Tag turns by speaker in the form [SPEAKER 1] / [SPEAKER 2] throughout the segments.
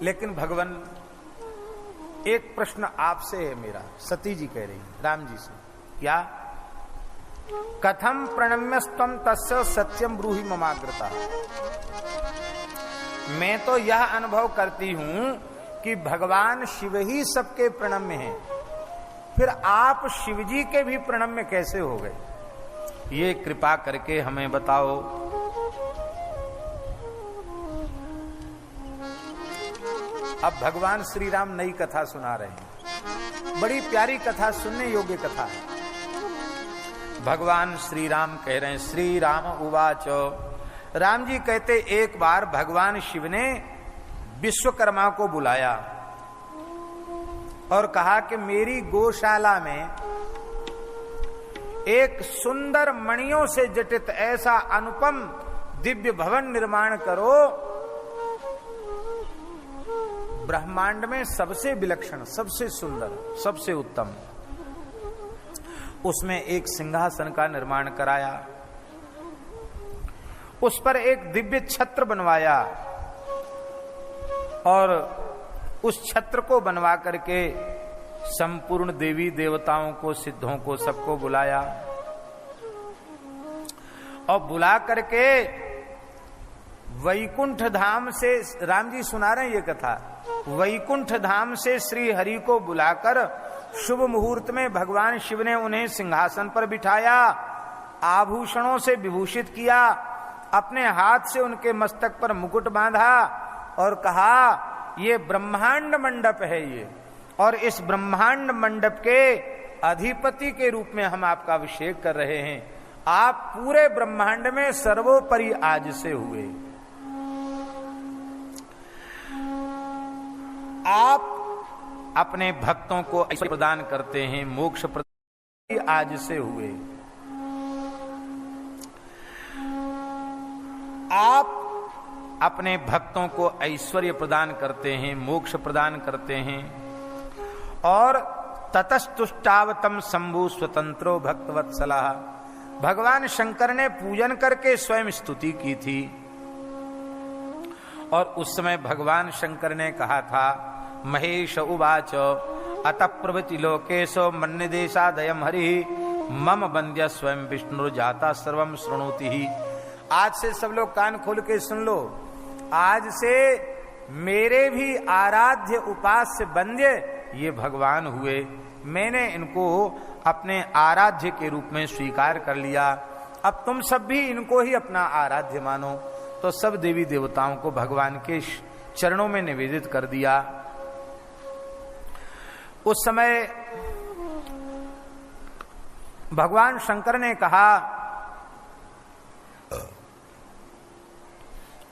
[SPEAKER 1] लेकिन भगवान, एक प्रश्न आपसे है मेरा, सती जी कह रही राम जी से, क्या? कथम प्रणम्यस्त्वं तस्य सत्यम ब्रूहि ममाग्रता। मैं तो यह अनुभव करती हूं कि भगवान शिव ही सबके प्रणम्य हैं, फिर आप शिवजी के भी प्रणम्य कैसे हो गए? ये कृपा करके हमें बताओ। अब भगवान श्री राम नई कथा सुना रहे हैं, बड़ी प्यारी कथा, सुनने योग्य कथा है। भगवान श्री राम कह रहे हैं, श्री राम उवाच, राम जी कहते एक बार भगवान शिव ने विश्वकर्मा को बुलाया और कहा कि मेरी गौशाला में एक सुंदर मणियों से जटित ऐसा अनुपम दिव्य भवन निर्माण करो, ब्रह्मांड में सबसे विलक्षण, सबसे सुंदर, सबसे उत्तम। उसमें एक सिंहासन का निर्माण कराया, उस पर एक दिव्य छत्र बनवाया और उस छत्र को बनवा करके संपूर्ण देवी देवताओं को, सिद्धों को, सबको बुलाया और बुला करके वैकुंठ धाम से, राम जी सुना रहे हैं ये कथा, वैकुंठ धाम से श्री हरि को बुलाकर शुभ मुहूर्त में भगवान शिव ने उन्हें सिंहासन पर बिठाया, आभूषणों से विभूषित किया, अपने हाथ से उनके मस्तक पर मुकुट बांधा और कहा ये ब्रह्मांड मंडप है ये, और इस ब्रह्मांड मंडप के अधिपति के रूप में हम आपका अभिषेक कर रहे हैं। आप पूरे ब्रह्मांड में सर्वोपरि आज से हुए। आप अपने भक्तों को ऐश्वर्य प्रदान करते हैं, मोक्ष प्रदान आज से हुए। आप अपने भक्तों को ऐश्वर्य प्रदान करते हैं, मोक्ष प्रदान करते हैं। और ततस्तुष्टावतम शंभु स्वतंत्रो भक्तवत्सला, भगवान शंकर ने पूजन करके स्वयं स्तुति की थी। और उस समय भगवान शंकर ने कहा था, महेश उवाच अतः प्रभृति लोकेशो मन्यदेशादयम् हरि मम वन्द्य स्वयं विष्णु जाता सर्वम शृणोति ही। आज से सब लोग कान खोल के सुन लो, आज से मेरे भी आराध्य उपास्य वंद्य ये भगवान हुए। मैंने इनको अपने आराध्य के रूप में स्वीकार कर लिया, अब तुम सब भी इनको ही अपना आराध्य मानो। तो सब देवी देवताओं को भगवान के चरणों में निवेदित कर दिया। उस समय भगवान शंकर ने कहा,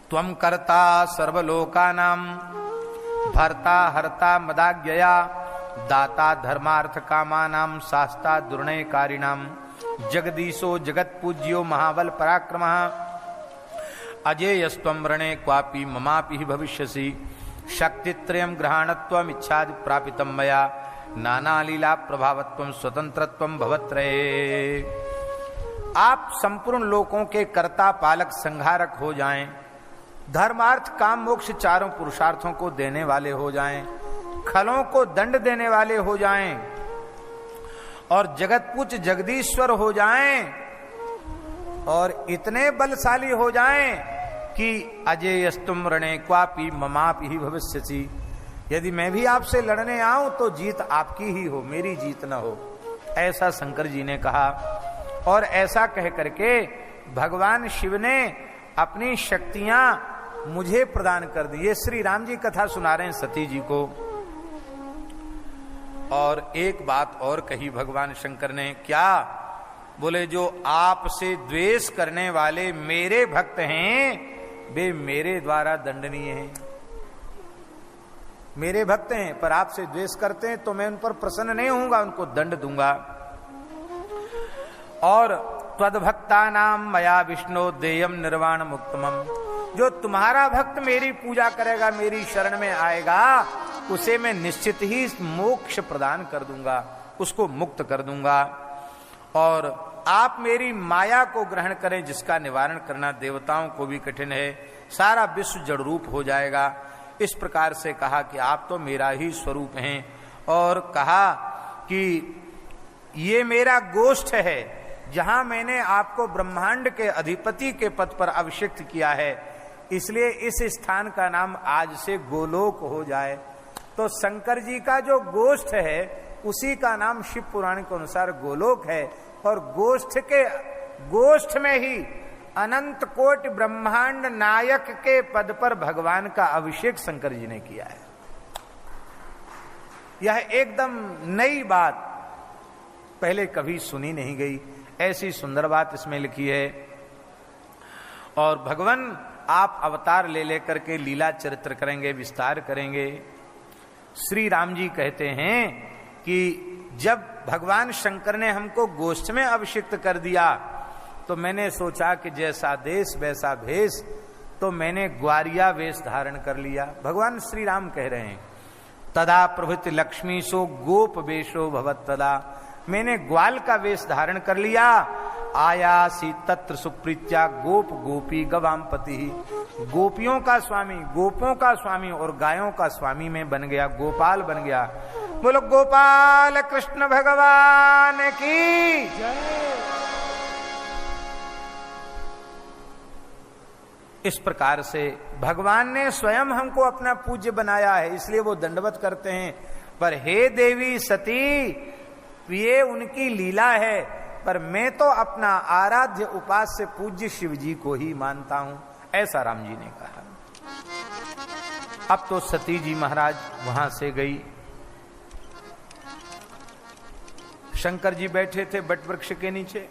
[SPEAKER 1] त्वं कर्ता सर्वलोकानां भर्ता हर्ता मदाज्ञया दाता धर्मार्थ कामानां शास्ता दुर्णयकारिणां जगदीशो जगत्पूज्यो महाबल पराक्रमः अजेयस्त्वं रणे क्वापि ममापि भविष्यसि शक्तित्रयं ग्रहाणत्वम् इच्छादि प्रापितं मया नाना लीला प्रभावत्वं स्वतंत्रत्वं भवत्रये। आप संपूर्ण लोकों के कर्ता पालक संहारक हो जाएं, धर्मार्थ काम मोक्ष चारों पुरुषार्थों को देने वाले हो जाएं, खलों को दंड देने वाले हो जाएं और जगतपूज्य जगदीश्वर हो जाएं और इतने बलशाली हो जाएं कि अजेयस्तुम रणे क्वापि ममापि ही भविष्यसि। यदि मैं भी आपसे लड़ने आऊं तो जीत आपकी ही हो, मेरी जीत न हो, ऐसा शंकर जी ने कहा। और ऐसा कह करके भगवान शिव ने अपनी शक्तियां मुझे प्रदान कर दी। ये श्री राम जी कथा सुना रहे हैं सती जी को। और एक बात और कही भगवान शंकर ने, क्या? बोले जो आपसे द्वेष करने वाले मेरे भक्त हैं वे मेरे द्वारा दंडनीय हैं। मेरे भक्त हैं पर आपसे द्वेष करते हैं तो मैं उन पर प्रसन्न नहीं होऊंगा, उनको दंड दूंगा। और त्वद्भक्तानां मया विष्णु देयम निर्वाण मुक्तमम, जो तुम्हारा भक्त मेरी पूजा करेगा, मेरी शरण में आएगा, उसे मैं निश्चित ही मोक्ष प्रदान कर दूंगा, उसको मुक्त कर दूंगा। और आप मेरी माया को ग्रहण करें जिसका निवारण करना देवताओं को भी कठिन है, सारा विश्व जड़ रूप हो जाएगा। इस प्रकार से कहा कि आप तो मेरा ही स्वरूप हैं, और कहा कि ये मेरा गोष्ठ है जहां मैंने आपको ब्रह्मांड के अधिपति के पद पर अभिषिक्त किया है, इसलिए इस स्थान का नाम आज से गोलोक हो जाए। तो शंकर जी का जो गोष्ठ है उसी का नाम शिव पुराण के अनुसार गोलोक है, और गोष्ठ में ही अनंत कोटि ब्रह्मांड नायक के पद पर भगवान का अभिषेक शंकर जी ने किया है। यह एकदम नई बात, पहले कभी सुनी नहीं गई, ऐसी सुंदर बात इसमें लिखी है। और भगवान आप अवतार ले लेकर के लीला चरित्र करेंगे, विस्तार करेंगे। श्री राम जी कहते हैं कि जब भगवान शंकर ने हमको गोष्ठ में अभिषिक्त कर दिया तो मैंने सोचा कि जैसा देश वैसा भेष, तो मैंने ग्वारिया वेश धारण कर लिया। भगवान श्री राम कह रहे हैं तदा प्रभृति लक्ष्मी सो गोप वेशो भवत तदा, मैंने ग्वाल का वेश धारण कर लिया। आयासी तत्र सुप्रीत्या गोप गोपी गवामपति, गोपियों का स्वामी, गोपों का स्वामी और गायों का स्वामी में बन गया, गोपाल बन गया। बोलो गोपाल कृष्ण भगवान की जय। इस प्रकार से भगवान ने स्वयं हमको अपना पूज्य बनाया है, इसलिए वो दंडवत करते हैं। पर हे देवी सती, ये उनकी लीला है, पर मैं तो अपना आराध्य उपास्य पूज्य शिव जी को ही मानता हूं, ऐसा राम जी ने कहा। अब तो सती जी महाराज वहां से गई। शंकर जी बैठे थे बट वृक्ष के नीचे,